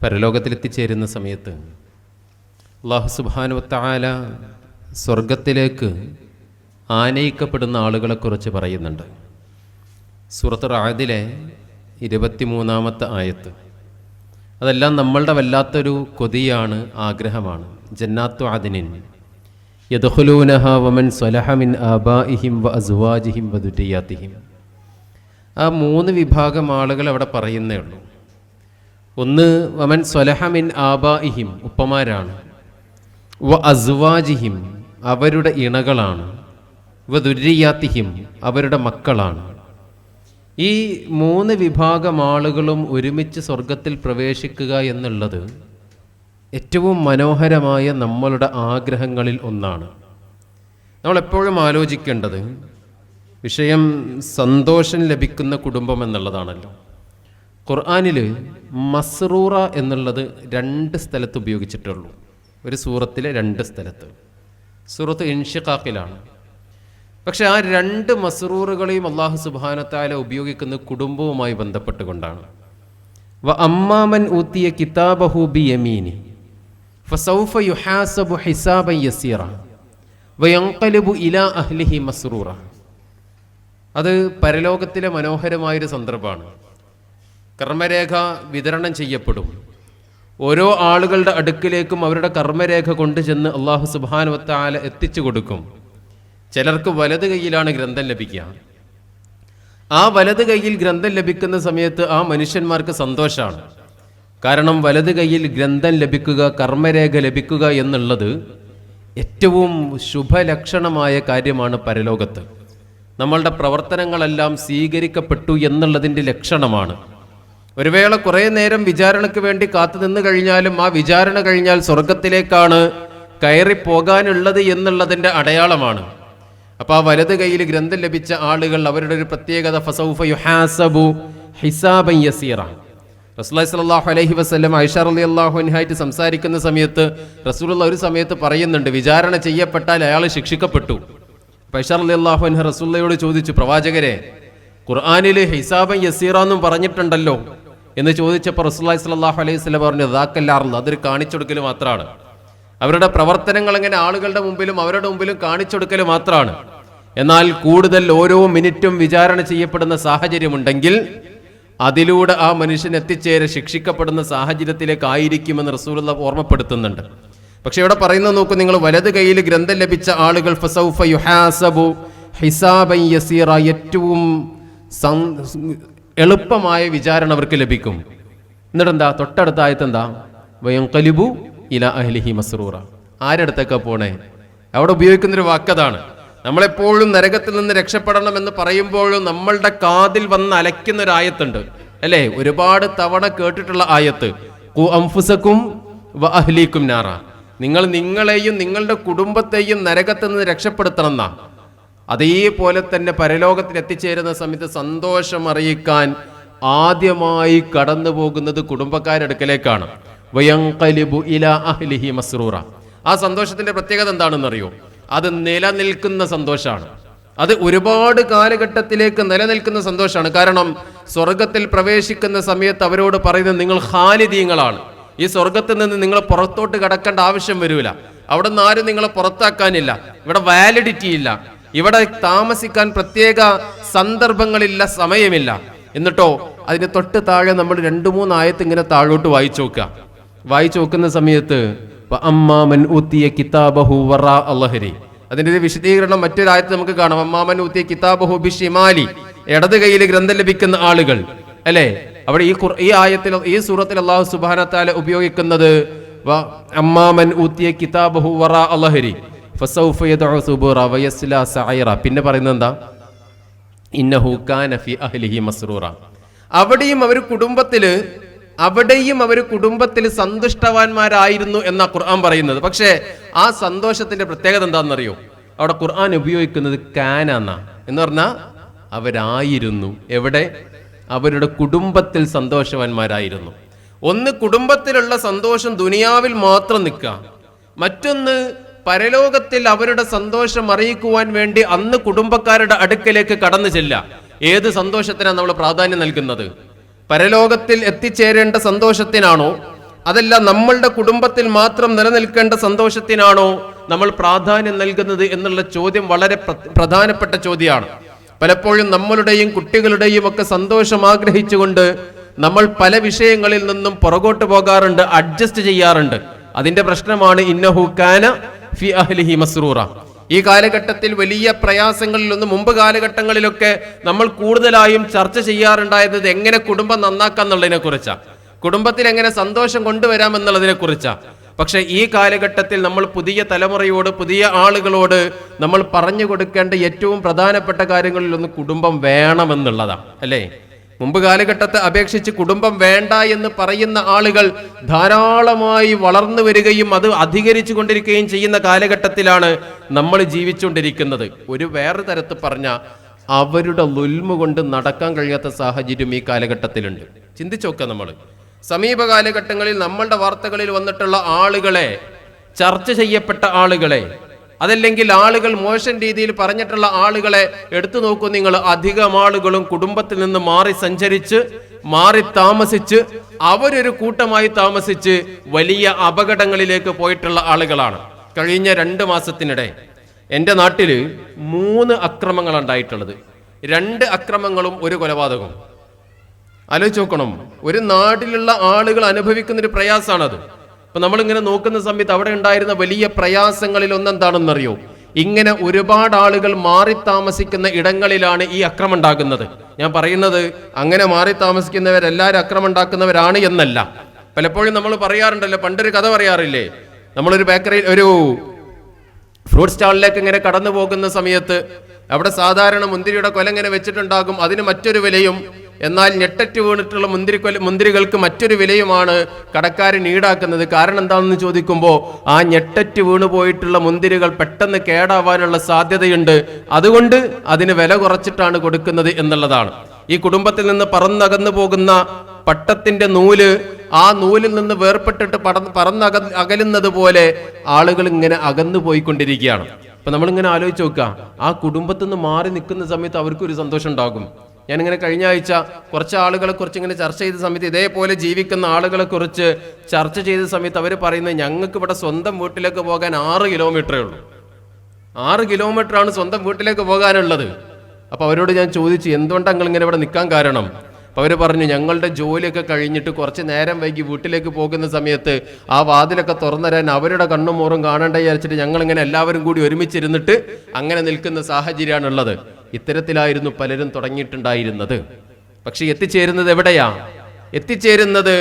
പരലോകത്തിലെത്തിച്ചേരുന്ന സമയത്ത് അല്ലാഹു സുബ്ഹാനഹു വ തആല സ്വർഗത്തിലേക്ക് ആനയിക്കപ്പെടുന്ന ആളുകളെക്കുറിച്ച് പറയുന്നുണ്ട്. സൂറത്ത് റഅദിലെ 23-ാമത്തെ ആയത്ത്. അതെല്ലാം നമ്മളുടെ വല്ലാത്തൊരു കൊതിയാണ്, ആഗ്രഹമാണ്. ജന്നാത്തു അദ്നിൻ യദ്ഖുലൂനഹാ വമൻ സ്വലഹ മിൻ ആബാഇഹിം വ അസ്വാജിഹിം വ ദുരിയാതിഹിം. ആ 3 വിഭാഗം ആളുകൾ അവിടെ പറയുന്നേ ഉള്ളൂ. ഒന്ന്, വമൻ സ്വലഹ മിൻ ആബാഇഹിം, ഉപ്പമാരാണ്. വ അസ്വാജിഹിം, അവരുടെ ഇണകളാണ്. വ ദുരിയാതിഹിം, അവരുടെ മക്കളാണ്. ഈ 3 വിഭാഗം ആളുകളും ഒരുമിച്ച് സ്വർഗത്തിൽ പ്രവേശിക്കുക എന്നുള്ളത് ഏറ്റവും മനോഹരമായ നമ്മളുടെ ആഗ്രഹങ്ങളിൽ ഒന്നാണ്. നമ്മളെപ്പോഴും ആലോചിക്കേണ്ടത് വിഷയം സന്തോഷം ലഭിക്കുന്ന കുടുംബം എന്നുള്ളതാണല്ലോ. ഖുർആനിൽ മസ്റൂറ എന്നുള്ളത് 2 സ്ഥലത്ത് ഉപയോഗിച്ചിട്ടുള്ളൂ. ഒരു സൂറത്തിലെ 2 സ്ഥലത്ത്. സൂറത്ത് ഇൻഷിഖാഖിലാണ്. പക്ഷെ ആ 2 മസ്റൂറുകളെയും അല്ലാഹു സുബ്ഹാനഹു വ തആല ഉപയോഗിക്കുന്ന കുടുംബവുമായി ബന്ധപ്പെട്ടുകൊണ്ടാണ്. വ അമ്മാമൻ ഊതിയ കിതാബഹു ബിയമീനി ഫസൗഫ യുഹാസബു ഹിസാബൻ യസീറ വയൻഖലിബു ഇലാ അഹ്ലിഹി മസ്റൂറ. അത് പരലോകത്തിലെ മനോഹരമായൊരു സന്ദർഭമാണ്. കർമ്മരേഖ വിതരണം ചെയ്യപ്പെടും. ഓരോ ആളുകളുടെ അടുക്കിലേക്കും അവരുടെ കർമ്മരേഖ കൊണ്ടുചെന്ന് അല്ലാഹു സുബ്ഹാനഹു വ തആല എത്തിച്ചു കൊടുക്കും. ചിലർക്ക് വലത് കൈയിലാണ് ഗ്രന്ഥം ലഭിക്കുക. ആ വലത് കൈയിൽ ഗ്രന്ഥം ലഭിക്കുന്ന സമയത്ത് ആ മനുഷ്യന്മാർക്ക് സന്തോഷമാണ്. കാരണം വലത് കൈയിൽ ഗ്രന്ഥം ലഭിക്കുക, കർമ്മരേഖ ലഭിക്കുക എന്നുള്ളത് ഏറ്റവും ശുഭലക്ഷണമായ കാര്യമാണ് പരലോകത്ത്. നമ്മളുടെ പ്രവർത്തനങ്ങളെല്ലാം സ്വീകരിക്കപ്പെട്ടു എന്നുള്ളതിൻ്റെ ലക്ഷണമാണ്. ഒരു വേള കുറേ നേരം വിചാരണയ്ക്ക് വേണ്ടി കാത്തു നിന്ന് കഴിഞ്ഞാലും ആ വിചാരണ കഴിഞ്ഞാൽ സ്വർഗത്തിലേക്കാണ് കയറിപ്പോകാനുള്ളത് എന്നുള്ളതിൻ്റെ അടയാളമാണ്. അപ്പോൾ ആ വലത് കൈയിൽ ഗ്രന്ഥം ലഭിച്ച ആളുകൾ അവരുടെ ഒരു പ്രത്യേകത ഫസൗഫ യുഹാസബു ഹിസാബൻ യസീറ. റസൂലുള്ളാഹി സ്വല്ലല്ലാഹു അലൈഹി വസല്ലം ആയിഷ റളിയല്ലാഹു അൻഹായിട്ട് സംസാരിക്കുന്ന സമയത്ത് റസൂലുള്ളാഹി ഒരു സമയത്ത് പറയുന്നുണ്ട്, വിചാരണ ചെയ്യപ്പെട്ടാൽ അയാൾ ശിക്ഷിക്കപ്പെട്ടു. ആയിഷ റളിയല്ലാഹു അൻഹ റസൂലുള്ളാഹിയോട് ചോദിച്ചു, പ്രവാചകരെ, ഖുർആനിൽ ഹിസാബൻ യസീറ എന്നും പറഞ്ഞിട്ടുണ്ടല്ലോ എന്ന് ചോദിച്ചപ്പോൾ റസൂലുള്ളാഹി സ്വല്ലല്ലാഹു അലൈഹി വസല്ലം പറഞ്ഞു, ദാക്കല്ലാർന്ന്, അതൊരു കാണിച്ചു കൊടുക്കൽ മാത്രമാണ്. അവരുടെ പ്രവർത്തനങ്ങൾ എങ്ങനെ ആളുകളുടെ മുമ്പിലും അവരുടെ മുമ്പിലും കാണിച്ചു കൊടുക്കൽ മാത്രമാണ്. എന്നാൽ കൂടുതൽ ഓരോ മിനിറ്റും വിചാരണ ചെയ്യപ്പെടുന്ന സാഹചര്യമുണ്ടെങ്കിൽ അതിലൂടെ ആ മനുഷ്യൻ എത്തിച്ചേരെ ശിക്ഷിക്കപ്പെടുന്ന സാഹചര്യത്തിലേക്കായിരിക്കുമെന്ന് റസൂലുള്ളാഹി ഓർമ്മപ്പെടുത്തുന്നുണ്ട്. പക്ഷെ ഇവിടെ പറയുന്നത് നോക്കൂ നിങ്ങൾ, വലത് കൈയിൽ ഗ്രന്ഥം ലഭിച്ച ആളുകൾ ഫസൗഫ യുഹാസബു ഹിസാബൻ യസീറ, ഏറ്റവും എളുപ്പമായ വിചാരണ അവർക്ക് ലഭിക്കും. എന്നിട്ടെന്താ തൊട്ടടുത്ത ആയത്ത് എന്താ? വയൻഖലിബു ഇലാ അഹ്ലിഹി മസ്റൂറ. ആരടുത്തൊക്കെ പോണേ? അവിടെ ഉപയോഗിക്കുന്നൊരു വാക്കതാണ്. നമ്മളെപ്പോഴും നരകത്തിൽ നിന്ന് രക്ഷപ്പെടണം എന്ന് പറയുമ്പോഴും നമ്മളുടെ കാതിൽ വന്ന് അലയ്ക്കുന്ന ഒരു ആയത്തുണ്ട് അല്ലേ? ഒരുപാട് തവണ കേട്ടിട്ടുള്ള ആയത്ത്, ഖു അൻഫുസകും വ അഹ്ലീകും നാറ. നിങ്ങൾ നിങ്ങളെയും നിങ്ങളുടെ കുടുംബത്തെയും നരകത്തിൽ നിന്ന് രക്ഷപ്പെടുത്തണം എന്നാ. അതേപോലെ തന്നെ പരലോകത്തിൽ എത്തിച്ചേരുന്ന സമയത്ത് സന്തോഷം അറിയിക്കാൻ ആദ്യമായി കടന്നു പോകുന്നത് കുടുംബക്കാരുടെ അടുക്കലേക്കാണ്. വയൻഖലിബു ഇലാ അഹ്ലിഹി മസ്റൂറ. ആ സന്തോഷത്തിന്റെ പ്രത്യേകത എന്താണെന്നറിയോ? അത് നിലനിൽക്കുന്ന സന്തോഷമാണ്. അത് ഒരുപാട് കാലഘട്ടത്തിലേക്ക് നിലനിൽക്കുന്ന സന്തോഷമാണ്. കാരണം സ്വർഗത്തിൽ പ്രവേശിക്കുന്ന സമയത്ത് അവരോട് പറയുന്നത്, നിങ്ങൾ ഖാലിദീങ്ങളാണ്. ഈ സ്വർഗത്തിൽ നിന്ന് നിങ്ങൾ പുറത്തോട്ട് കടക്കേണ്ട ആവശ്യം വരില്ല. അവിടെ നിന്ന് ആരും നിങ്ങളെ പുറത്താക്കാനില്ല. ഇവിടെ വാലിഡിറ്റി ഇല്ല. ഇവിടെ താമസിക്കാൻ പ്രത്യേക സന്ദർഭങ്ങളില്ല, സമയമില്ല. എന്നിട്ടോ അതിന് തൊട്ട് താഴെ നമ്മൾ 2-3 ആയത്ത് ഇങ്ങനെ താഴോട്ട് വായിച്ചു നോക്കുന്ന സമയത്ത് അമ്മാമൻ ഊതിയ കിതാബഹു വറാ അൽഹരി, അതിന്റെ ഒരു വിശദീകരണം മറ്റൊരായത്ത് നമുക്ക് കാണാം. അമ്മാമൻ ഊതിയ കിതാബഹു ബിഷിമാലി, ഇടത് കൈയിൽ ഗ്രന്ഥം ലഭിക്കുന്ന ആളുകൾ അല്ലേ? അവിടെ ഈ ആയത്തിൽ, ഈ സൂറത്തിൽ അല്ലാഹു സുബ്ഹാനഹു വ തആല ഉപയോഗിക്കുന്നത് അമ്മാമൻ ഊതിയ കിതാബഹു വറാ അൽഹരി ഫസൗഫ യദ്ഉ സുബൂറ വയസ്ലാ സഈറ. പിന്നെ പറയുന്നത് എന്താ? ഇന്നഹു കാന ഫി അഹ്ലിഹി മസ്റൂറ. അവിടെയും അവർ കുടുംബത്തിൽ സന്തുഷ്ടവാന്മാരായിരുന്നു എന്നാ ഖുർആൻ പറയുന്നത്. പക്ഷേ ആ സന്തോഷത്തിന്റെ പ്രത്യേകത എന്താണെന്നറിയോ? അവിടെ ഖുർആൻ ഉപയോഗിക്കുന്നത് കാന എന്നാ. എന്ന് പറഞ്ഞാൽ അവരായിരുന്നു. എവിടെ? അവരുടെ കുടുംബത്തിൽ സന്തോഷവാന്മാരായിരുന്നു. ഒന്ന്, കുടുംബത്തിലുള്ള സന്തോഷം ദുനിയാവിൽ മാത്രം നിൽക്കുക. മറ്റൊന്ന്, പരലോകത്തിൽ അവരുടെ സന്തോഷം അറിയിക്കുവാൻ വേണ്ടി അന്ന് കുടുംബക്കാരുടെ അടുക്കലേക്ക് കടന്നു ചെല്ലുക. ഏത് സന്തോഷത്തിനാണ് നമ്മൾ പ്രാധാന്യം നൽകുന്നത്? പരലോകത്തിൽ എത്തിച്ചേരേണ്ട സന്തോഷത്തിനാണോ അതല്ല നമ്മളുടെ കുടുംബത്തിൽ മാത്രം നിലനിൽക്കേണ്ട സന്തോഷത്തിനാണോ നമ്മൾ പ്രാധാന്യം നൽകുന്നത് എന്നുള്ള ചോദ്യം വളരെ പ്രധാനപ്പെട്ട ചോദ്യമാണ്. പലപ്പോഴും നമ്മളുടെയും കുട്ടികളുടെയും ഒക്കെ സന്തോഷം ആഗ്രഹിച്ചുകൊണ്ട് നമ്മൾ പല വിഷയങ്ങളിൽ നിന്നും പുറകോട്ട് പോകാറുണ്ട്, അഡ്ജസ്റ്റ് ചെയ്യാറുണ്ട്. അതിന്റെ പ്രശ്നമാണ് ഇന്നഹു കാന ഫി അഹ്ലിഹി മസ്റൂറ. ഈ കാലഘട്ടത്തിൽ വലിയ പ്രയാസങ്ങളിലൊന്നും മുമ്പ് കാലഘട്ടങ്ങളിലൊക്കെ നമ്മൾ കൂടുതലായും ചർച്ച ചെയ്യാറുണ്ടായത് എങ്ങനെ കുടുംബം നന്നാക്കാം എന്നുള്ളതിനെ കുറിച്ചാണ്, കുടുംബത്തിൽ എങ്ങനെ സന്തോഷം കൊണ്ടുവരാം എന്നുള്ളതിനെ കുറിച്ചാണ്. പക്ഷെ ഈ കാലഘട്ടത്തിൽ നമ്മൾ പുതിയ തലമുറയോട്, പുതിയ ആളുകളോട് നമ്മൾ പറഞ്ഞു കൊടുക്കേണ്ട ഏറ്റവും പ്രധാനപ്പെട്ട കാര്യങ്ങളിലൊന്ന് കുടുംബം വേണമെന്നുള്ളതാണ്, അല്ലേ? മുമ്പ് കാലഘട്ടത്തെ അപേക്ഷിച്ച് കുടുംബം വേണ്ട എന്ന് പറയുന്ന ആളുകൾ ധാരാളമായി വളർന്നു വരികയും അത് അധികരിച്ചു കൊണ്ടിരിക്കുകയും ചെയ്യുന്ന കാലഘട്ടത്തിലാണ് നമ്മൾ ജീവിച്ചുകൊണ്ടിരിക്കുന്നത്. ഒരു വേറെ തരത്തിൽ പറഞ്ഞ അവരുടെ ലുൽമ കൊണ്ട് നടക്കാൻ കഴിയാത്ത സാഹചര്യം ഈ കാലഘട്ടത്തിലുണ്ട്. ചിന്തിച്ചോക്ക നമ്മൾ സമീപ കാലഘട്ടങ്ങളിൽ നമ്മളുടെ വാർത്തകളിൽ വന്നിട്ടുള്ള ആളുകളെ, ചർച്ച ചെയ്യപ്പെട്ട ആളുകളെ, അതല്ലെങ്കിൽ ആളുകൾ മോശം രീതിയിൽ പറഞ്ഞിട്ടുള്ള ആളുകളെ എടുത്തു നോക്കൂ നിങ്ങൾ. അധികം ആളുകളും കുടുംബത്തിൽ നിന്ന് മാറി സഞ്ചരിച്ച്, മാറി താമസിച്ച്, അവരൊരു കൂട്ടമായി താമസിച്ച് വലിയ അപകടങ്ങളിലേക്ക് പോയിട്ടുള്ള ആളുകളാണ്. കഴിഞ്ഞ 2 മാസത്തിനിടെ എൻ്റെ നാട്ടിൽ 3 അക്രമങ്ങൾ ഉണ്ടായിട്ടുള്ളത്. 2 അക്രമങ്ങളും ഒരു കൊലപാതകവും. ആലോചിച്ച് നോക്കണം, ഒരു നാട്ടിലുള്ള ആളുകൾ അനുഭവിക്കുന്നൊരു പ്രയാസമാണത്. അപ്പൊ നമ്മളിങ്ങനെ നോക്കുന്ന സമയത്ത് അവിടെ ഉണ്ടായിരുന്ന വലിയ പ്രയാസങ്ങളിൽ ഒന്നെന്താണെന്നറിയോ? ഇങ്ങനെ ഒരുപാട് ആളുകൾ മാറി താമസിക്കുന്ന ഇടങ്ങളിലാണ് ഈ അക്രമം ഉണ്ടാകുന്നത്. ഞാൻ പറയുന്നത് അങ്ങനെ മാറി താമസിക്കുന്നവരെല്ലാവരും അക്രമം ഉണ്ടാക്കുന്നവരാണ് എന്നല്ല. പലപ്പോഴും നമ്മൾ പറയാറുണ്ടല്ലോ, പണ്ടൊരു കഥ പറയാറില്ലേ, നമ്മളൊരു ബേക്കറിയിൽ ഒരു ഫ്രൂട്ട് സ്റ്റാളിലേക്ക് ഇങ്ങനെ കടന്നു പോകുന്ന സമയത്ത് അവിടെ സാധാരണ മുന്തിരിയുടെ കൊല ഇങ്ങനെ വെച്ചിട്ടുണ്ടാകും, അതിന് മറ്റൊരു വിലയും. എന്നാൽ ഞെട്ടറ്റ് വീണിട്ടുള്ള മുന്തിരികൾക്ക് മറ്റൊരു വിലയുമാണ് കടക്കാരൻ ഈടാക്കുന്നത്. കാരണം എന്താണെന്ന് ചോദിക്കുമ്പോൾ ആ ഞെട്ടറ്റ് വീണു പോയിട്ടുള്ള മുന്തിരികൾ പെട്ടെന്ന് കേടാവാനുള്ള സാധ്യതയുണ്ട്, അതുകൊണ്ട് അതിന് വില കുറച്ചിട്ടാണ് കൊടുക്കുന്നത് എന്നുള്ളതാണ്. ഈ കുടുംബത്തിൽ നിന്ന് പറന്നകന്നു പോകുന്ന പട്ടത്തിന്റെ നൂല്, ആ നൂലിൽ നിന്ന് വേർപെട്ടിട്ട് അകലുന്നത് പോലെ ആളുകൾ ഇങ്ങനെ അകന്നു പോയിക്കൊണ്ടിരിക്കുകയാണ്. അപ്പൊ നമ്മളിങ്ങനെ ആലോചിച്ച് നോക്കുക, ആ കുടുംബത്തിൽ നിന്ന് മാറി നിൽക്കുന്ന സമയത്ത് അവർക്കൊരു സന്തോഷം ഉണ്ടാകും. ഞാനിങ്ങനെ കഴിഞ്ഞ ആഴ്ച കുറച്ച് ആളുകളെ കുറിച്ച് ഇങ്ങനെ ചർച്ച ചെയ്ത സമയത്ത്, ഇതേപോലെ ജീവിക്കുന്ന ആളുകളെ കുറിച്ച് ചർച്ച ചെയ്ത സമയത്ത് അവർ പറയുന്നത്, ഞങ്ങൾക്ക് ഇവിടെ സ്വന്തം വീട്ടിലേക്ക് പോകാൻ 6 കിലോമീറ്ററേ ഉള്ളൂ. 6 കിലോമീറ്ററാണ് സ്വന്തം വീട്ടിലേക്ക് പോകാനുള്ളത്. അപ്പൊ അവരോട് ഞാൻ ചോദിച്ചു, എന്തുകൊണ്ടാണ് നിങ്ങൾ ഇങ്ങനെ ഇവിടെ നിൽക്കാൻ കാരണം? അപ്പൊ അവർ പറഞ്ഞു, ഞങ്ങളുടെ ജോലിയൊക്കെ കഴിഞ്ഞിട്ട് കുറച്ച് നേരം വൈകി വീട്ടിലേക്ക് പോകുന്ന സമയത്ത് ആ വാതിലൊക്കെ തുറന്നുതരാൻ അവരുടെ കണ്ണും മോറും കാണേണ്ട വിചാരിച്ചിട്ട് ഞങ്ങളിങ്ങനെ എല്ലാവരും കൂടി ഒരുമിച്ചിരുന്നിട്ട് അങ്ങനെ നിൽക്കുന്ന സാഹചര്യമാണുള്ളത്. ഇത്തരത്തിലായിരുന്നു പലരും തുടങ്ങിയിട്ടുണ്ടായിരുന്നത്. പക്ഷെ എത്തിച്ചേരുന്നത് എവിടെയാ? എത്തിച്ചേരുന്നത്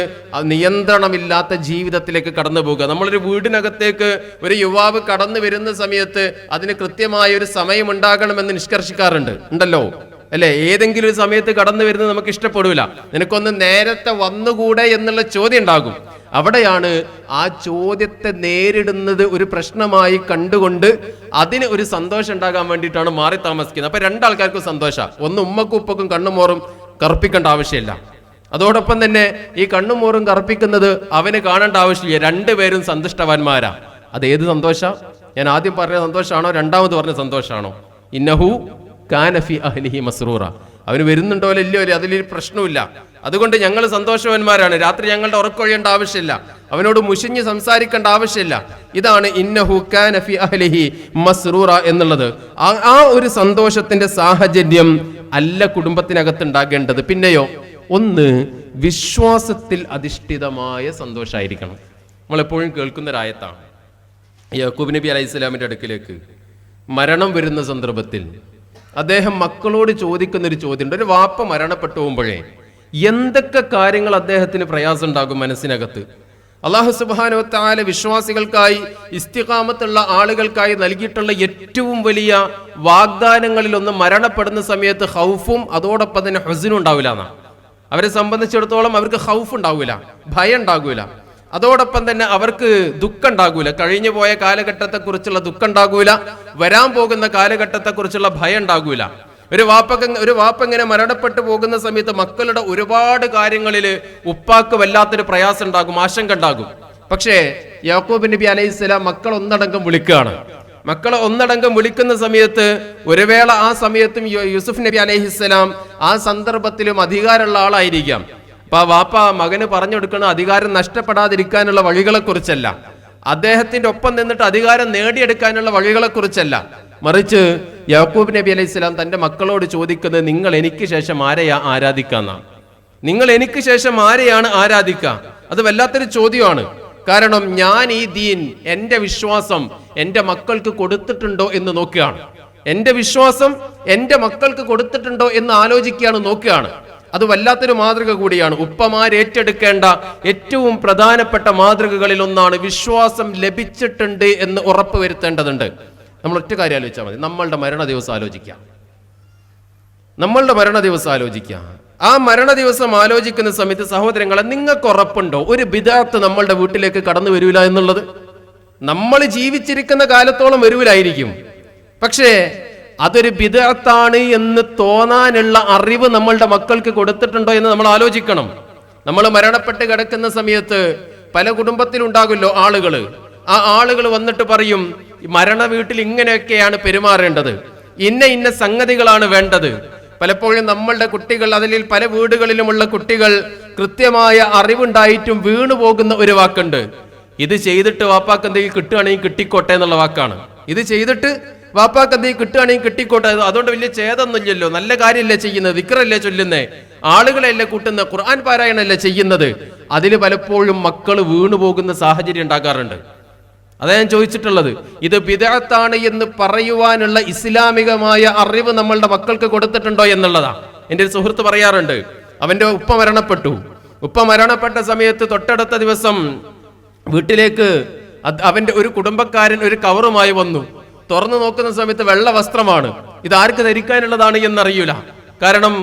നിയന്ത്രണമില്ലാത്ത ജീവിതത്തിലേക്ക് കടന്നു പോകുക. നമ്മളൊരു വീടിനകത്തേക്ക് ഒരു യുവാവ് കടന്നു വരുന്ന സമയത്ത് അതിന് കൃത്യമായ ഒരു സമയം ഉണ്ടാകണമെന്ന് നിഷ്കർഷിക്കാറുണ്ട്, ഉണ്ടല്ലോ, അല്ലെ? ഏതെങ്കിലും ഒരു സമയത്ത് കടന്നു വരുന്നത് നമുക്ക് ഇഷ്ടപ്പെടൂല. നിനക്കൊന്ന് നേരത്തെ വന്നുകൂടെ എന്നുള്ള ചോദ്യം ഉണ്ടാകും. അവിടെയാണ് ആ ചോദ്യത്തെ നേരിടുന്നത് ഒരു പ്രശ്നമായി കണ്ടുകൊണ്ട് അതിന് ഒരു സന്തോഷം ഉണ്ടാകാൻ വേണ്ടിയിട്ടാണ് മാറി താമസിക്കുന്നത്. അപ്പൊ 2 ആൾക്കാർക്കും സന്തോഷം. ഒന്ന്, ഉമ്മക്കും ഉപ്പക്കും കണ്ണുമോറും കറുപ്പിക്കേണ്ട ആവശ്യമില്ല. അതോടൊപ്പം തന്നെ ഈ കണ്ണുമോറും കറുപ്പിക്കുന്നത് അവന് കാണേണ്ട ആവശ്യമില്ല. 2 പേരും സന്തുഷ്ടവാന്മാരാ. അത് ഏത് സന്തോഷ? ഞാൻ ആദ്യം പറഞ്ഞ സന്തോഷമാണോ രണ്ടാമത് പറഞ്ഞ സന്തോഷമാണോ? ഇന്നഹു കാന ഫി അഹ്ലിഹി മസ്റൂറ. അവന് വരുന്നുണ്ടോ ഇല്ലയോ അതിലൊരു പ്രശ്നമില്ല. അതുകൊണ്ട് ഞങ്ങൾ സന്തോഷവാന്മാരാണ്. രാത്രി ഞങ്ങളുടെ ഉറക്കൊഴിയേണ്ട ആവശ്യമില്ല, അവനോട് മുഷിഞ്ഞ് സംസാരിക്കേണ്ട ആവശ്യമില്ല. ഇതാണ് ഇന്നഹു കാന ഫി അഹ്ലിഹി മസ്റൂറ എന്നുള്ളത്. ആ ഒരു സന്തോഷത്തിന്റെ സാഹചര്യം അല്ല കുടുംബത്തിനകത്ത് ഉണ്ടാകേണ്ടത്. പിന്നെയോ, ഒന്ന് വിശ്വാസത്തിൽ അധിഷ്ഠിതമായ സന്തോഷമായിരിക്കണം. നമ്മളെപ്പോഴും കേൾക്കുന്നൊരായത്താണ്, യാക്കൂബ് നബി അലൈഹി സ്വലാമിന്റെ അടുക്കിലേക്ക് മരണം വരുന്ന സന്ദർഭത്തിൽ അദ്ദേഹം മക്കളോട് ചോദിക്കുന്നൊരു ചോദ്യമുണ്ട്. ഒരു വാപ്പ മരണപ്പെട്ടു പോകുമ്പോഴേ എന്തൊക്കെ കാര്യങ്ങൾ അദ്ദേഹത്തിന് പ്രയാസം ഉണ്ടാകും മനസ്സിനകത്ത്? അല്ലാഹു സുബ്ഹാനഹു വ തആല വിശ്വാസികൾക്കായി, ഇസ്തിഖാമത്തുള്ള ആളുകൾക്കായി നൽകിയിട്ടുള്ള ഏറ്റവും വലിയ വാഗ്ദാനങ്ങളിൽ ഒന്ന് മരണപ്പെടുന്ന സമയത്ത് ഖൗഫും അതോടൊപ്പം തന്നെ ഹുസ്നും ഉണ്ടാവില്ല എന്നാണ്. അവരെ സംബന്ധിച്ചിടത്തോളം അവർക്ക് ഖൗഫ് ഉണ്ടാവില്ല, ഭയം ഉണ്ടാകൂല. അതോടൊപ്പം തന്നെ അവർക്ക് ദുഃഖം ഉണ്ടാകൂല. കഴിഞ്ഞു പോയ കാലഘട്ടത്തെക്കുറിച്ചുള്ള ദുഃഖം ഉണ്ടാകൂല, വരാൻ പോകുന്ന കാലഘട്ടത്തെക്കുറിച്ചുള്ള ഭയം ഉണ്ടാകൂല. ഒരു വാപ്പ ഇങ്ങനെ മരണപ്പെട്ടു പോകുന്ന സമയത്ത് മക്കളുടെ ഒരുപാട് കാര്യങ്ങളിൽ ഉപ്പാക്ക് വല്ലാത്തൊരു പ്രയാസം ഉണ്ടാകും, ആശങ്ക ഉണ്ടാകും. പക്ഷേ യാക്കൂബ് നബി അലൈഹിസ്സലാം മക്കൾ ഒന്നടങ്കം വിളിക്കുകയാണ്. മക്കളെ ഒന്നടങ്കം വിളിക്കുന്ന സമയത്ത് ഒരു വേള ആ സമയത്തും യൂസുഫ് നബി അലൈഹിസ്സലാം ആ സന്ദർഭത്തിലും അധികാരമുള്ള ആളായിരിക്കാം. അപ്പൊ ആ വാപ്പ മകന് പറഞ്ഞു കൊടുക്കുന്ന അധികാരം നഷ്ടപ്പെടാതിരിക്കാനുള്ള വഴികളെക്കുറിച്ചല്ല, അദ്ദേഹത്തിന്റെ ഒപ്പം നിന്നിട്ട് അധികാരം നേടിയെടുക്കാനുള്ള വഴികളെക്കുറിച്ചല്ല, മറിച്ച് യാക്കൂബ് നബി അലൈഹി സ്വലാം തന്റെ മക്കളോട് ചോദിക്കുന്നത് നിങ്ങൾ എനിക്ക് ശേഷം ആരെയാ ആരാധിക്കാന്നാണ്. നിങ്ങൾ എനിക്ക് ശേഷം ആരെയാണ് ആരാധിക്കുക? അത് വല്ലാത്തൊരു ചോദ്യമാണ്. കാരണം ഞാൻ ഈ ദീൻ, എന്റെ വിശ്വാസം എന്റെ മക്കൾക്ക് കൊടുത്തിട്ടുണ്ടോ എന്ന് നോക്കുകയാണ്. എന്റെ വിശ്വാസം എന്റെ മക്കൾക്ക് കൊടുത്തിട്ടുണ്ടോ എന്ന് ആലോചിക്കുകയാണ്, നോക്കുകയാണ്. അത് വല്ലാത്തൊരു മാതൃക കൂടിയാണ്. ഉപ്പമാരേറ്റെടുക്കേണ്ട ഏറ്റവും പ്രധാനപ്പെട്ട മാതൃകകളിൽ ഒന്നാണ് വിശ്വാസം ലഭിച്ചിട്ടുണ്ട് എന്ന് ഉറപ്പ് വരുത്തേണ്ടതുണ്ട്. നമ്മൾ ഒറ്റ കാര്യം ആലോചിച്ചാൽ മതി. നമ്മളുടെ മരണ ദിവസം ആലോചിക്കാം. നമ്മളുടെ മരണ ദിവസം ആലോചിക്കാം. ആ മരണ ദിവസം ആലോചിക്കുന്ന സമയത്ത് സഹോദരങ്ങളെ, നിങ്ങൾക്ക് ഉറപ്പുണ്ടോ ഒരു ബിദഅത്ത് നമ്മളുടെ വീട്ടിലേക്ക് കടന്നു വരൂല എന്നുള്ളത്? നമ്മൾ ജീവിച്ചിരിക്കുന്ന കാലത്തോളം വരൂലായിരിക്കും, പക്ഷേ അതൊരു ബിദഅത്താണ് എന്ന് തോന്നാനുള്ള അറിവ് നമ്മളുടെ മക്കൾക്ക് കൊടുത്തിട്ടുണ്ടോ എന്ന് നമ്മൾ ആലോചിക്കണം. നമ്മൾ മരണപ്പെട്ട് കിടക്കുന്ന സമയത്ത് പല കുടുംബത്തിലുണ്ടാകുമല്ലോ ആളുകൾ. ആ ആളുകൾ വന്നിട്ട് പറയും, മരണ വീട്ടിൽ ഇങ്ങനെയൊക്കെയാണ് പെരുമാറേണ്ടത്, ഇന്ന സംഗതികളാണ് വേണ്ടത്. പലപ്പോഴും നമ്മളുടെ കുട്ടികൾ, അതിൽ പല വീടുകളിലുമുള്ള കുട്ടികൾ കൃത്യമായ അറിവുണ്ടായിട്ടും വീണു പോകുന്ന ഒരു വാക്കുണ്ട്. ഇത് ചെയ്തിട്ട് വാപ്പാക്ക് എന്തെങ്കിലും കിട്ടുകയാണെങ്കിൽ കിട്ടിക്കോട്ടെ എന്നുള്ള വാക്കാണ്. ഇത് ചെയ്തിട്ട് വാപ്പാക്ക് എന്തെങ്കിലും കിട്ടുകയാണെങ്കിൽ കിട്ടിക്കോട്ടെ, അതുകൊണ്ട് വലിയ ഛേദമൊന്നുമില്ലല്ലോ, നല്ല കാര്യമല്ലേ ചെയ്യുന്നത്, ദിക്റല്ലേ ചൊല്ലുന്നേ, ആളുകളെയല്ലേ കൂട്ടുന്ന, ഖുർആൻ പാരായണല്ലേ ചെയ്യുന്നത്. അതിൽ പലപ്പോഴും മക്കൾ വീണു പോകുന്ന സാഹചര്യം ഉണ്ടാകാറുണ്ട്. അതാ ഞാൻ ചോദിച്ചിട്ടുള്ളത്. ഇത് ബിദഅത്താണ് എന്ന് പറയുവാനുള്ള ഇസ്ലാമികമായ അറിവ് നമ്മളുടെ മക്കൾക്ക് കൊടുത്തിട്ടുണ്ടോ എന്നുള്ളതാ. എൻ്റെ ഒരു സുഹൃത്ത് പറയാറുണ്ട്, അവന്റെ ഉപ്പ മരണപ്പെട്ടു. ഉപ്പ മരണപ്പെട്ട സമയത്ത് തൊട്ടടുത്ത ദിവസം വീട്ടിലേക്ക് അവന്റെ ഒരു കുടുംബക്കാരൻ ഒരു കവറുമായി വന്നു. തുറന്നു നോക്കുന്ന സമയത്ത് വെള്ള വസ്ത്രമാണ്. ഇത് ആർക്ക് ധരിക്കാനുള്ളതാണ് എന്നറിയൂല. കാരണം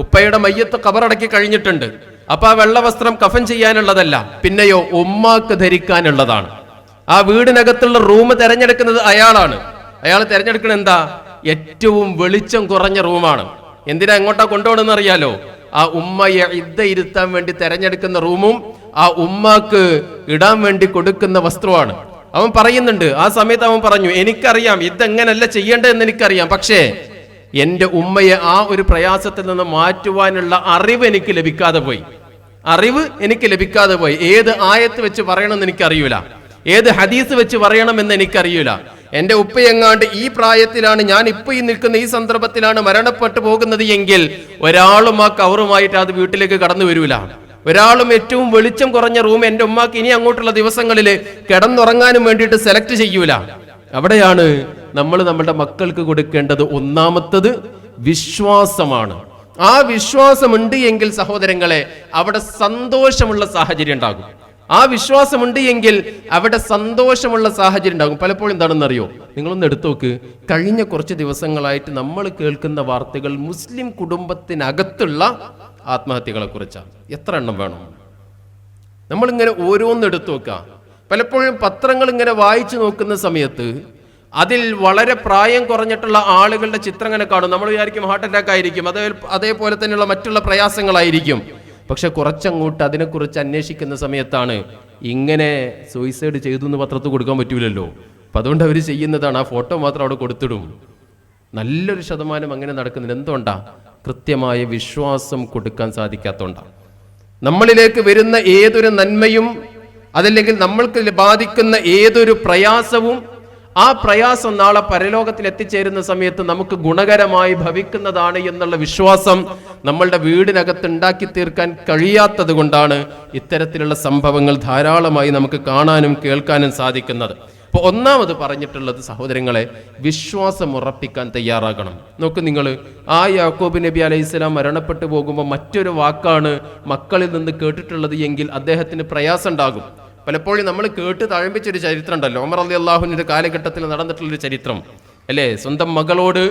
ഉപ്പയുടെ മയ്യത്ത് ഖബറടക്കി കഴിഞ്ഞിട്ടുണ്ട്. അപ്പൊ ആ വെള്ള വസ്ത്രം കഫൻ ചെയ്യാനുള്ളതല്ല, പിന്നെയോ ഉമ്മാക്ക് ധരിക്കാനുള്ളതാണ്. ആ വീടിനകത്തുള്ള റൂം തെരഞ്ഞെടുക്കുന്നത് അയാളാണ്. അയാൾ തെരഞ്ഞെടുക്കുന്നത് എന്താ? ഏറ്റവും വെളിച്ചം കുറഞ്ഞ റൂമാണ്. എന്തിനാ എങ്ങോട്ടാ കൊണ്ടുപോകണമെന്ന് അറിയാലോ? ആ ഉമ്മയെ ഇദ്ദ ഇരുത്താൻ വേണ്ടി തെരഞ്ഞെടുക്കുന്ന റൂമും ആ ഉമ്മാക്ക് ഇടാൻ വേണ്ടി കൊടുക്കുന്ന വസ്ത്രമാണ്. അവൻ പറയുന്നുണ്ട്, ആ സമയത്ത് അവൻ പറഞ്ഞു, എനിക്കറിയാം ഇതെങ്ങനല്ല ചെയ്യേണ്ടതെന്ന് എനിക്കറിയാം, പക്ഷേ എന്റെ ഉമ്മയെ ആ ഒരു പ്രയാസത്തിൽ നിന്ന് മാറ്റുവാനുള്ള അറിവ് എനിക്ക് ലഭിക്കാതെ പോയി. ഏത് ആയത്ത് വെച്ച് പറയണമെന്ന് എനിക്കറിയൂല, ഏത് ഹദീസ് വെച്ച് പറയണമെന്ന് എനിക്കറിയൂല. എന്റെ ഉപ്പയെങ്ങാണ്ട് ഈ പ്രായത്തിലാണ്, ഞാൻ ഇപ്പൊ ഈ നിൽക്കുന്ന ഈ സന്ദർഭത്തിലാണ് മരണപ്പെട്ടു പോകുന്നത് എങ്കിൽ ഒരാളും ആ കവറുമായിട്ട് അത് വീട്ടിലേക്ക് കടന്നു വരൂല. ഒരാളും ഏറ്റവും വെളിച്ചം കുറഞ്ഞ റൂം എന്റെ ഉമ്മാക്ക് ഇനി അങ്ങോട്ടുള്ള ദിവസങ്ങളിൽ കിടന്നുറങ്ങാനും വേണ്ടിയിട്ട് സെലക്ട് ചെയ്യൂല. അവിടെയാണ് നമ്മൾ നമ്മുടെ മക്കൾക്ക് കൊടുക്കേണ്ടത് ഒന്നാമത്തത് വിശ്വാസമാണ്. ആ വിശ്വാസമുണ്ട് എങ്കിൽ സഹോദരങ്ങളെ അവിടെ സന്തോഷമുള്ള സാഹചര്യം ഉണ്ടാകും. ആ വിശ്വാസമുണ്ട് എങ്കിൽ അവിടെ സന്തോഷമുള്ള സാഹചര്യം ഉണ്ടാകും. പലപ്പോഴും എന്താണെന്നറിയോ, നിങ്ങളൊന്ന് എടുത്തു നോക്ക്. കഴിഞ്ഞ കുറച്ച് ദിവസങ്ങളായിട്ട് നമ്മൾ കേൾക്കുന്ന വാർത്തകൾ മുസ്ലിം കുടുംബത്തിനകത്തുള്ള ആത്മഹത്യകളെ കുറിച്ചാണ്. എത്ര എണ്ണം വേണം? നമ്മളിങ്ങനെ ഓരോന്ന് എടുത്തു നോക്കാം. പലപ്പോഴും പത്രങ്ങൾ ഇങ്ങനെ വായിച്ചു നോക്കുന്ന സമയത്ത് അതിൽ വളരെ പ്രായം കുറഞ്ഞിട്ടുള്ള ആളുകളുടെ ചിത്രം ഇങ്ങനെ കാണും. നമ്മൾ വിചാരിക്കും ഹാർട്ട് അറ്റാക്ക് ആയിരിക്കും, അതേപോലെ തന്നെയുള്ള മറ്റുള്ള പ്രയാസങ്ങളായിരിക്കും. പക്ഷെ കുറച്ചങ്ങോട്ട് അതിനെക്കുറിച്ച് അന്വേഷിക്കുന്ന സമയത്താണ് ഇങ്ങനെ സൂയിസൈഡ് ചെയ്തു എന്ന് പത്രത്തിൽ കൊടുക്കാൻ പറ്റൂലല്ലോ. അപ്പം അതുകൊണ്ട് അവർ ചെയ്യുന്നതാണ്, ആ ഫോട്ടോ മാത്രം അവിടെ കൊടുത്തിടും. നല്ലൊരു ശതമാനം അങ്ങനെ നടക്കുന്നുണ്ട്. എന്തുകൊണ്ടാ? കൃത്യമായ വിശ്വാസം കൊടുക്കാൻ സാധിക്കാത്തതുകൊണ്ടാണ്. നമ്മളിലേക്ക് വരുന്ന ഏതൊരു നന്മയും അതല്ലെങ്കിൽ നമ്മൾക്ക് ബാധിക്കുന്ന ഏതൊരു പ്രയാസവും ആ പ്രയാസം നാളെ പരലോകത്തിൽ എത്തിച്ചേരുന്ന സമയത്ത് നമുക്ക് ഗുണകരമായി ഭവിക്കുന്നതാണ് എന്നുള്ള വിശ്വാസം നമ്മളുടെ വീടിനകത്ത് ഉണ്ടാക്കി തീർക്കാൻ കഴിയാത്തത് കൊണ്ടാണ് ഇത്തരത്തിലുള്ള സംഭവങ്ങൾ ധാരാളമായി നമുക്ക് കാണാനും കേൾക്കാനും സാധിക്കുന്നത്. അപ്പോൾ ഒന്നാമത് പറഞ്ഞിട്ടുള്ളത് സഹോദരങ്ങളെ, വിശ്വാസം ഉറപ്പിക്കാൻ തയ്യാറാകണം. നോക്ക് നിങ്ങൾ, ആ യാക്കൂബ് നബി അലൈഹിസ്സലാം മരണപ്പെട്ടു പോകുമ്പോൾ മറ്റൊരു വാക്കാണ് മക്കളിൽ നിന്ന് കേട്ടിട്ടുള്ളത് എങ്കിൽ അദ്ദേഹത്തിന് പ്രയാസം ഉണ്ടാകും. പലപ്പോഴും നമ്മൾ കേട്ട് തഴമ്പിച്ചൊരു ചരിത്രം ഉണ്ടല്ലോ, ഉമർ റളിയല്ലാഹുവിന്റെ കാലഘട്ടത്തിൽ നടന്നിട്ടുള്ളൊരു ചരിത്രം അല്ലേ. സ്വന്തം മകളോട്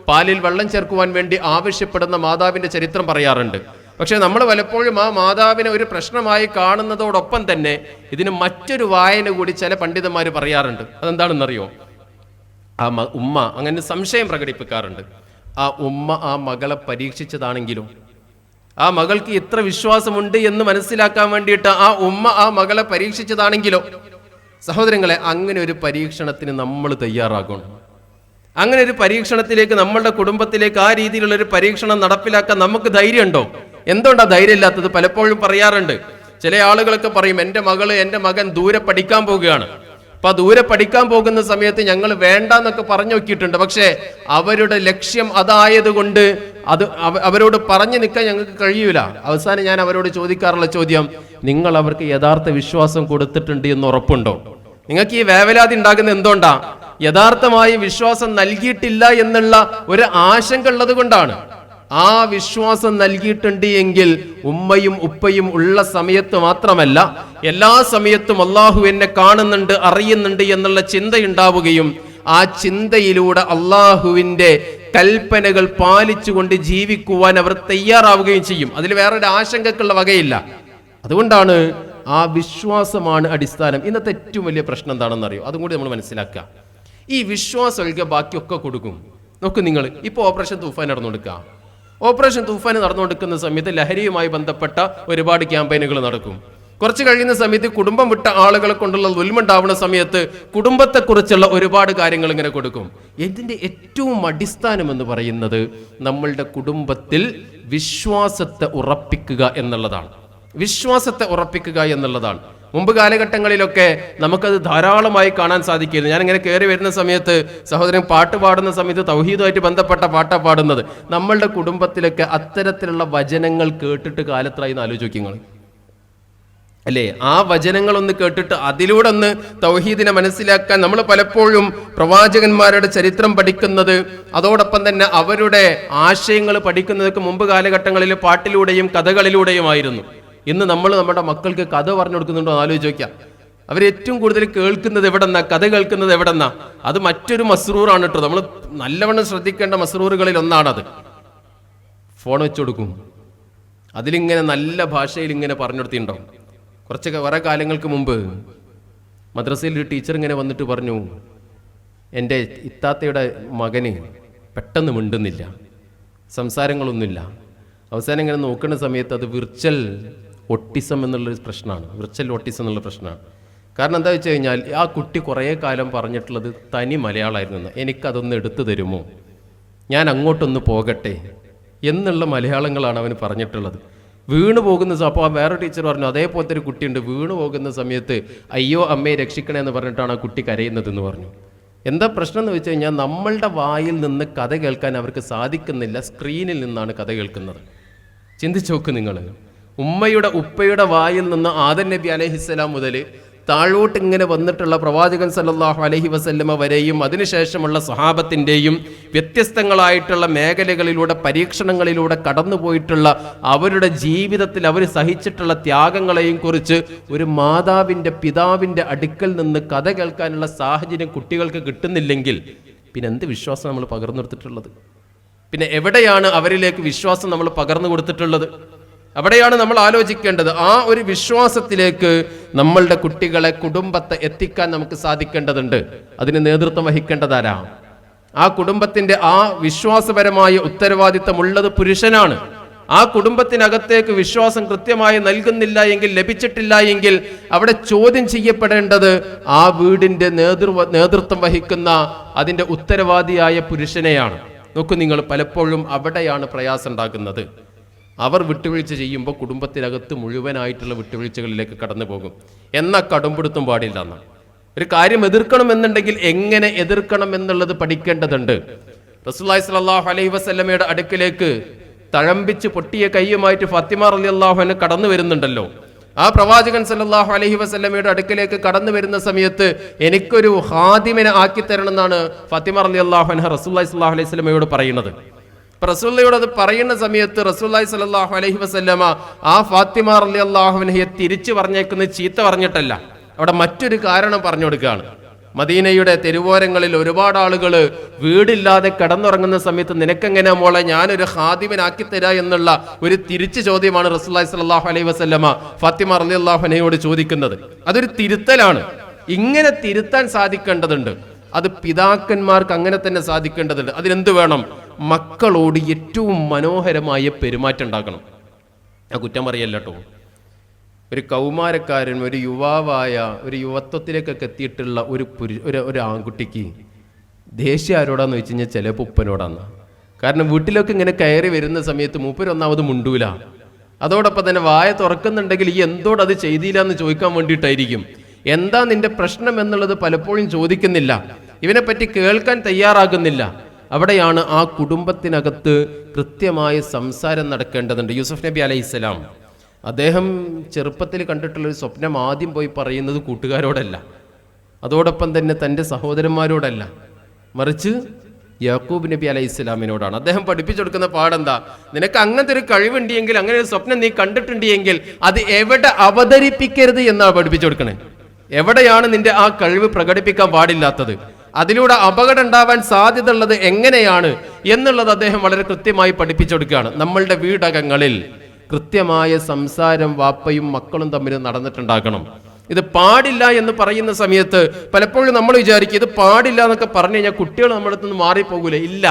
പാലിൽ വെള്ളം ചേർക്കുവാൻ വേണ്ടി ആവശ്യപ്പെടുന്ന മാതാവിന്റെ ചരിത്രം പറയാറുണ്ട്. പക്ഷെ നമ്മൾ പലപ്പോഴും ആ മാതാവിനെ ഒരു പ്രശ്നമായി കാണുന്നതോടൊപ്പം തന്നെ ഇതിന് മറ്റൊരു വായന കൂടി ചില പണ്ഡിതന്മാർ പറയാറുണ്ട്. അതെന്താണെന്നറിയോ? ആ ഉമ്മ അങ്ങനെ സംശയം പ്രകടിപ്പിക്കാറുണ്ട്. ആ ഉമ്മ ആ മകളെ പരീക്ഷിച്ചതാണെങ്കിലും, ആ മകൾക്ക് ഇത്ര വിശ്വാസമുണ്ട് എന്ന് മനസ്സിലാക്കാൻ വേണ്ടിയിട്ട് ആ ഉമ്മ ആ മകളെ പരീക്ഷിച്ചതാണെങ്കിലോ, സഹോദരങ്ങളെ, അങ്ങനെ ഒരു പരീക്ഷണത്തിന് നമ്മൾ തയ്യാറാകണം. അങ്ങനെ ഒരു പരീക്ഷണത്തിലേക്ക്, നമ്മളുടെ കുടുംബത്തിലേക്ക് ആ രീതിയിലുള്ള ഒരു പരീക്ഷണം നടപ്പിലാക്കാൻ നമുക്ക് ധൈര്യമുണ്ടോ? എന്തുകൊണ്ടാണ് ധൈര്യം ഇല്ലാത്തത്? പലപ്പോഴും പറയാറുണ്ട്. ചില ആളുകളൊക്കെ പറയും, എൻ്റെ മകൻ ദൂരെ പഠിക്കാൻ പോകുകയാണ്, അപ്പൊ ദൂരെ പഠിക്കാൻ പോകുന്ന സമയത്ത് ഞങ്ങൾ വേണ്ടെന്നൊക്കെ പറഞ്ഞു നോക്കിയിട്ടുണ്ട്. പക്ഷേ അവരുടെ ലക്ഷ്യം അതായതുകൊണ്ട് അവരോട് പറഞ്ഞു നിൽക്കാൻ ഞങ്ങൾക്ക് കഴിയൂല. അവസാനം ഞാൻ അവരോട് ചോദിക്കാറുള്ള ചോദ്യം, നിങ്ങൾ അവർക്ക് യഥാർത്ഥ വിശ്വാസം കൊടുത്തിട്ടുണ്ട് എന്ന് ഉറപ്പുണ്ടോ? നിങ്ങൾക്ക് ഈ വേവലാതി ഉണ്ടാകുന്ന എന്തുകൊണ്ടാ? യഥാർത്ഥമായി വിശ്വാസം നൽകിയിട്ടില്ല എന്നുള്ള ഒരു ആശങ്ക ഉള്ളത് കൊണ്ടാണ്. ആ വിശ്വാസം നൽകിയിട്ടുണ്ട് എങ്കിൽ ഉമ്മയും ഉപ്പയും ഉള്ള സമയത്ത് മാത്രമല്ല, എല്ലാ സമയത്തും അള്ളാഹു എന്നെ കാണുന്നുണ്ട്, അറിയുന്നുണ്ട് എന്നുള്ള ചിന്തയുണ്ടാവുകയും ആ ചിന്തയിലൂടെ അള്ളാഹുവിന്റെ കൽപ്പനകൾ പാലിച്ചുകൊണ്ട് ജീവിക്കുവാൻ അവർ തയ്യാറാവുകയും ചെയ്യും. അതിൽ വേറൊരു ആശങ്കക്കുള്ള വകയില്ല. അതുകൊണ്ടാണ് ആ വിശ്വാസമാണ് അടിസ്ഥാനം. ഇന്നത്തെ ഏറ്റവും വലിയ പ്രശ്നം എന്താണെന്ന് അറിയോ? അതും കൂടി നമ്മൾ മനസ്സിലാക്കുക. ഈ വിശ്വാസം ബാക്കിയൊക്കെ കൊടുക്കും. നോക്ക് നിങ്ങൾ, ഇപ്പോൾ ഓപ്പറേഷൻ തൂഫാൻ നടന്നുകൊടുക്കുക. ഓപ്പറേഷൻ തൂഫാൻ നടന്നുകൊടുക്കുന്ന സമയത്ത് ലഹരിയുമായി ബന്ധപ്പെട്ട ഒരുപാട് ക്യാമ്പയിനുകൾ നടക്കും. കുറച്ച് കഴിയുന്ന സമയത്ത് കുടുംബം വിട്ട ആളുകളെ കൊണ്ടുള്ള ദുൽമുണ്ടാവുന്ന സമയത്ത് കുടുംബത്തെക്കുറിച്ചുള്ള ഒരുപാട് കാര്യങ്ങൾ ഇങ്ങനെ കൊടുക്കും. ഇതിൻ്റെ ഏറ്റവും അടിസ്ഥാനം എന്ന് പറയുന്നത് നമ്മളുടെ കുടുംബത്തിൽ വിശ്വാസത്തെ ഉറപ്പിക്കുക എന്നുള്ളതാണ്. വിശ്വാസത്തെ ഉറപ്പിക്കുക എന്നുള്ളതാണ്. മുമ്പ് കാലഘട്ടങ്ങളിലൊക്കെ നമുക്കത് ധാരാളമായി കാണാൻ സാധിക്കില്ല. ഞാനിങ്ങനെ കയറി വരുന്ന സമയത്ത് സഹോദരൻ പാട്ട് പാടുന്ന സമയത്ത് തൗഹീദുമായിട്ട് ബന്ധപ്പെട്ട പാട്ടാണ് പാടുന്നത്. നമ്മളുടെ കുടുംബത്തിലൊക്കെ അത്തരത്തിലുള്ള വചനങ്ങൾ കേട്ടിട്ട് കാലത്തായി എന്ന് ആലോചിച്ച് നിങ്ങൾ അല്ലേ? ആ വചനങ്ങളൊന്ന് കേട്ടിട്ട് അതിലൂടെ ഒന്ന് തൗഹീദിനെ മനസ്സിലാക്കാൻ നമ്മൾ പലപ്പോഴും പ്രവാചകന്മാരുടെ ചരിത്രം പഠിക്കുന്നത്, അതോടൊപ്പം തന്നെ അവരുടെ ആശയങ്ങൾ പഠിക്കുന്നതൊക്കെ മുമ്പ് കാലഘട്ടങ്ങളിൽ പാട്ടിലൂടെയും കഥകളിലൂടെയുമായിരുന്നു. ഇന്ന് നമ്മൾ നമ്മുടെ മക്കൾക്ക് കഥ പറഞ്ഞു കൊടുക്കുന്നുണ്ടോ എന്ന് ആലോചിച്ച് നോക്കാം. അവർ ഏറ്റവും കൂടുതൽ കേൾക്കുന്നത് എവിടെന്നാ? കഥ കേൾക്കുന്നത് എവിടെന്നാ? അത് മറ്റൊരു മസ്റൂറാണ് കേട്ടോ. നമ്മൾ നല്ലവണ്ണം ശ്രദ്ധിക്കേണ്ട മസ്റൂറുകളിൽ ഒന്നാണത്. ഫോൺ വെച്ച് കൊടുക്കും, അതിലിങ്ങനെ നല്ല ഭാഷയിൽ ഇങ്ങനെ പറഞ്ഞു കൊടുത്തിട്ടുണ്ടാവും. കുറേ കാലങ്ങൾക്ക് മുമ്പ് മദ്രസയിൽ ഒരു ടീച്ചർ ഇങ്ങനെ വന്നിട്ട് പറഞ്ഞു, എൻ്റെ ഇത്താത്തയുടെ മകന് പെട്ടെന്ന് മിണ്ടുന്നില്ല, സംസാരങ്ങളൊന്നുമില്ല. അവസാനം ഇങ്ങനെ നോക്കുന്ന സമയത്ത് അത് വിർച്വൽ ഓട്ടിസം എന്നുള്ളൊരു പ്രശ്നമാണ്. വിർച്വൽ ഓട്ടിസം എന്നുള്ള പ്രശ്നമാണ്. കാരണം എന്താ വെച്ച് കഴിഞ്ഞാൽ ആ കുട്ടി കുറേ കാലം പറഞ്ഞിട്ടുള്ളത് തനി മലയാളമായിരുന്നു. എനിക്കതൊന്ന് എടുത്തു തരുമോ, ഞാൻ അങ്ങോട്ടൊന്ന് പോകട്ടെ എന്നുള്ള മലയാളങ്ങളാണ് അവന് പറഞ്ഞിട്ടുള്ളത്. വീണു പോകുന്ന അപ്പോൾ വേറെ ടീച്ചർ പറഞ്ഞു, അതേപോലത്തെ ഒരു കുട്ടിയുണ്ട്, വീണു പോകുന്ന സമയത്ത് അയ്യോ അമ്മയെ രക്ഷിക്കണേ എന്ന് പറഞ്ഞിട്ടാണ് ആ കുട്ടി കരയുന്നതെന്ന് പറഞ്ഞു. എന്താ പ്രശ്നം എന്ന് വെച്ച് കഴിഞ്ഞാൽ നമ്മളുടെ വായിൽ നിന്ന് കഥ കേൾക്കാൻ അവർക്ക് സാധിക്കുന്നില്ല, സ്ക്രീനിൽ നിന്നാണ് കഥ കേൾക്കുന്നത്. ചിന്തിച്ചു നോക്ക് നിങ്ങൾ. ഉമ്മയുടെ ഉപ്പയുടെ വായിൽ നിന്ന് ആദം നബി അലൈഹിസ്സലാം മുതൽ താഴോട്ട് ഇങ്ങനെ വന്നിട്ടുള്ള പ്രവാചകൻ സല്ലല്ലാഹു അലൈഹി വസല്ലമ വരെയും അതിനുശേഷമുള്ള സ്വഹാബത്തിൻ്റെയും വ്യത്യസ്തങ്ങളായിട്ടുള്ള മേഖലകളിലൂടെ പരീക്ഷണങ്ങളിലൂടെ കടന്നുപോയിട്ടുള്ള അവരുടെ ജീവിതത്തിൽ അവർ സഹിച്ചിട്ടുള്ള ത്യാഗങ്ങളെയും കുറിച്ച് ഒരു മാതാവിൻ്റെ പിതാവിൻ്റെ അടുക്കൽ നിന്ന് കഥ കേൾക്കാനുള്ള സാഹചര്യം കുട്ടികൾക്ക് കിട്ടുന്നില്ലെങ്കിൽ പിന്നെ എന്ത് വിശ്വാസം നമ്മൾ പകർന്നു കൊടുത്തിട്ടുള്ളത്? പിന്നെ എവിടെയാണ് അവരിലേക്ക് വിശ്വാസം നമ്മൾ പകർന്നു കൊടുത്തിട്ടുള്ളത്? അവിടെയാണ് നമ്മൾ ആലോചിക്കേണ്ടത്. ആ ഒരു വിശ്വാസത്തിലേക്ക് നമ്മളുടെ കുട്ടികളെ, കുടുംബത്തെ എത്തിക്കാൻ നമുക്ക് സാധിക്കേണ്ടതുണ്ട്. അതിന് നേതൃത്വം വഹിക്കേണ്ടതാരാ? ആ കുടുംബത്തിന്റെ ആ വിശ്വാസപരമായ ഉത്തരവാദിത്തമുള്ളത് പുരുഷനാണ്. ആ കുടുംബത്തിനകത്തേക്ക് വിശ്വാസം കൃത്യമായി നൽകുന്നില്ല എങ്കിൽ, ലഭിച്ചിട്ടില്ല എങ്കിൽ അവിടെ ചോദ്യം ചെയ്യപ്പെടേണ്ടത് ആ വീടിന്റെ നേതൃത്വം വഹിക്കുന്ന അതിന്റെ ഉത്തരവാദിയായ പുരുഷനെയാണ്. നോക്കൂ നിങ്ങൾ, പലപ്പോഴും അവിടെയാണ് പ്രയാസം ഉണ്ടാകുന്നത്. അവർ വിട്ടുവീഴ്ച ചെയ്യുമ്പോൾ കുടുംബത്തിനകത്ത് മുഴുവനായിട്ടുള്ള വിട്ടുവീഴ്ചകളിലേക്ക് കടന്നു പോകും. എന്നാൽ കടുംപിടുത്തം പാടില്ല എന്നാണ്. ഒരു കാര്യം എതിർക്കണം എന്നുണ്ടെങ്കിൽ എങ്ങനെ എതിർക്കണം എന്നുള്ളത് പഠിക്കേണ്ടതുണ്ട്. റസൂലുള്ളാഹി സ്വല്ലല്ലാഹു അലൈഹി വസല്ലമയുടെ അടുക്കിലേക്ക് തഴമ്പിച്ച് പൊട്ടിയ കൈയുമായിട്ട് ഫാത്തിമ റളിയല്ലാഹു അൻഹ കടന്നു വരുന്നുണ്ടല്ലോ. ആ പ്രവാചകൻ സല്ലല്ലാഹു അലൈഹി വസല്ലമയുടെ അടുക്കിലേക്ക് കടന്നു വരുന്ന സമയത്ത് എനിക്കൊരു ഖാദിമിനെ ആക്കി തരണം എന്നാണ് ഫാത്തിമ റളിയല്ലാഹു അൻഹ റസൂലുള്ളാഹി സ്വല്ലല്ലാഹു അലൈഹി വസല്ലമയോട് പറയുന്നത്. റസൂലുള്ളാഹിയോട് അത് പറയുന്ന സമയത്ത് റസൂലുള്ളാഹി സ്വല്ലല്ലാഹു അലൈഹി വസല്ലമ ആ ഫാത്തിമ റളിയല്ലാഹു അൻഹയെ തിരിച്ചു പറഞ്ഞേക്കുന്നത് ചീത്ത പറഞ്ഞിട്ടല്ല, അവിടെ മറ്റൊരു കാരണം പറഞ്ഞു കൊടുക്കുകയാണ്. മദീനയുടെ തെരുവോരങ്ങളിൽ ഒരുപാട് ആളുകൾ വീടില്ലാതെ കിടന്നുറങ്ങുന്ന സമയത്ത് നിനക്കെങ്ങനെ മോളെ ഞാനൊരു ഖാദിമിനാക്കി തരാ എന്നുള്ള ഒരു തിരിച്ചു ചോദ്യമാണ് റസൂലുള്ളാഹി സ്വല്ലല്ലാഹു അലൈഹി വസല്ലമ ഫാത്തിമ റളിയല്ലാഹു അൻഹയോട് ചോദിക്കുന്നത്. അതൊരു തിരുത്തലാണ്. ഇങ്ങനെ തിരുത്താൻ സാധിക്കേണ്ടതുണ്ട്. അത് പിതാക്കന്മാർക്ക് അങ്ങനെ തന്നെ സാധിക്കേണ്ടതുണ്ട്. അതിനെന്ത് വേണം? മക്കളോട് ഏറ്റവും മനോഹരമായ പെരുമാറ്റം ഉണ്ടാക്കണം. ആ കുറ്റം പറയല്ല കേട്ടോ. ഒരു കൗമാരക്കാരൻ, ഒരു യുവാവായ, ഒരു യുവത്വത്തിലേക്കൊക്കെ എത്തിയിട്ടുള്ള ഒരു ആൺകുട്ടിക്ക് ദേഷ്യം ആരോടാന്ന് വെച്ച് കഴിഞ്ഞാൽ ചിലപ്പോൾ ഉപ്പനോടാണ്. കാരണം വീട്ടിലൊക്കെ ഇങ്ങനെ കയറി വരുന്ന സമയത്ത് മൂപ്പര് ഒന്നാമത് മുണ്ടൂല, അതോടൊപ്പം തന്നെ വായ തുറക്കുന്നുണ്ടെങ്കിൽ ഈ എന്തോടത് ചെയ്തില്ല എന്ന് ചോദിക്കാൻ വേണ്ടിയിട്ടായിരിക്കും. എന്താ നിന്റെ പ്രശ്നം എന്നുള്ളത് പലപ്പോഴും ചോദിക്കുന്നില്ല, ഇവനെപ്പറ്റി കേൾക്കാൻ തയ്യാറാകുന്നില്ല. അവിടെയാണ് ആ കുടുംബത്തിനകത്ത് കൃത്യമായ സംസാരം നടക്കേണ്ടതുണ്ട്. യൂസുഫ് നബി അലൈഹിസ്സലാം അദ്ദേഹം ചെറുപ്പത്തിൽ കണ്ടിട്ടുള്ളൊരു സ്വപ്നം ആദ്യം പോയി പറയുന്നത് കൂട്ടുകാരോടല്ല, അതോടൊപ്പം തന്നെ തൻ്റെ സഹോദരന്മാരോടല്ല, മറിച്ച് യാക്കൂബ് നബി അലൈഹി ഇസ്ലാമിനോടാണ്. അദ്ദേഹം പഠിപ്പിച്ചു കൊടുക്കുന്ന പാടെന്താ? നിനക്ക് അങ്ങനത്തെ ഒരു കഴിവുണ്ടെങ്കിൽ, അങ്ങനെ ഒരു സ്വപ്നം നീ കണ്ടിട്ടുണ്ടെങ്കിൽ അത് എവിടെ അവതരിപ്പിക്കരുത് എന്നാണ് പഠിപ്പിച്ചു കൊടുക്കണേ. എവിടെയാണ് നിന്റെ ആ കഴിവ് പ്രകടിപ്പിക്കാൻ പാടില്ലാത്തത്, അതിലൂടെ അപകടം ഉണ്ടാവാൻ സാധ്യത ഉള്ളത് എങ്ങനെയാണ് എന്നുള്ളത് അദ്ദേഹം വളരെ കൃത്യമായി പഠിപ്പിച്ചു കൊടുക്കുകയാണ്. നമ്മളുടെ വീടകങ്ങളിൽ കൃത്യമായ സംസാരം വാപ്പയും മക്കളും തമ്മിൽ നടന്നിട്ടുണ്ടാകണം. ഇത് പാടില്ല എന്ന് പറയുന്ന സമയത്ത് പലപ്പോഴും നമ്മൾ വിചാരിക്കും ഇത് പാടില്ല എന്നൊക്കെ പറഞ്ഞു കഴിഞ്ഞാൽ കുട്ടികൾ നമ്മുടെ അടുത്ത് നിന്ന് മാറിപ്പോകൂലേ? ഇല്ല,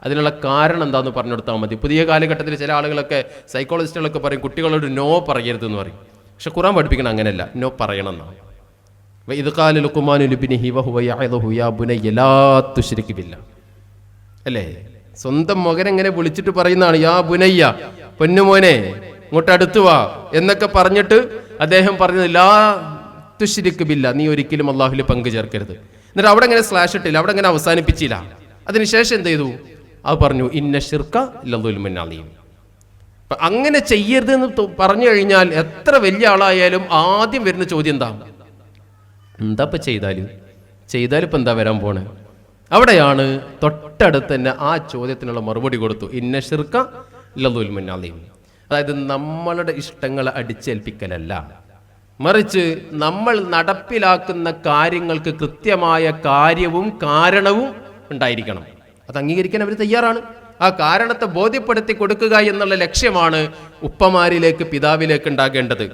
അതിനുള്ള കാരണം എന്താണെന്ന് പറഞ്ഞു കൊടുത്താൽ മതി. പുതിയ കാലഘട്ടത്തിൽ ചില ആളുകളൊക്കെ, സൈക്കോളജിസ്റ്റുകളൊക്കെ പറയും കുട്ടികളോട് നോ പറയരുത് എന്ന് പറയും. പക്ഷെ ഖുർആൻ പഠിപ്പിക്കണം അങ്ങനെയല്ല, നോ പറയണം എന്നാണ്. അല്ലേ? സ്വന്തം മകനെങ്ങനെ വിളിച്ചിട്ട് പറയുന്നതാണ്, യാ ബുനയ്യ, പൊന്നുമോനെ ഇങ്ങോട്ട് അടുത്തു വാ എന്നൊക്കെ പറഞ്ഞിട്ട് അദ്ദേഹം പറഞ്ഞത് ലാ തുശ്രിക് ബില്ല, നീ ഒരിക്കലും അള്ളാഹുവിൽ പങ്കു ചേർക്കരുത്. എന്നിട്ട് അവിടെ അങ്ങനെ സ്ലാഷ് ഇട്ടില്ല, അവിടെ അങ്ങനെ അവസാനിപ്പിച്ചില്ല. അതിനുശേഷം എന്ത് ചെയ്തു? അത് പറഞ്ഞു ഇന്ന ശിർക ലദുൽമുൻ അലീം. അങ്ങനെ ചെയ്യരുത് എന്ന് പറഞ്ഞു കഴിഞ്ഞാൽ എത്ര വലിയ ആളായാലും ആദ്യം വരുന്ന ചോദ്യം എന്താ ഇപ്പം ചെയ്താലും ഇപ്പം എന്താ വരാൻ പോണേ? അവിടെയാണ് തൊട്ടടുത്ത് തന്നെ ആ ചോദ്യത്തിനുള്ള മറുപടി കൊടുത്തു, ഇന്ന ശിർക ലദുൽമുൻ അലീം. അതായത് നമ്മളുടെ ഇഷ്ടങ്ങളെ അടിച്ചേൽപ്പിക്കലല്ല, മറിച്ച് നമ്മൾ നടപ്പിലാക്കുന്ന കാര്യങ്ങൾക്ക് കൃത്യമായ കാര്യവും കാരണവും ഉണ്ടായിരിക്കണം. അത് അംഗീകരിക്കാൻ അവർ തയ്യാറാണ്. ആ കാരണത്തെ ബോധ്യപ്പെടുത്തി കൊടുക്കുക എന്നുള്ള ലക്ഷ്യമാണ് ഉപ്പമാരിലേക്ക് പിതാവിലേക്ക് ഉണ്ടാകേണ്ടത്.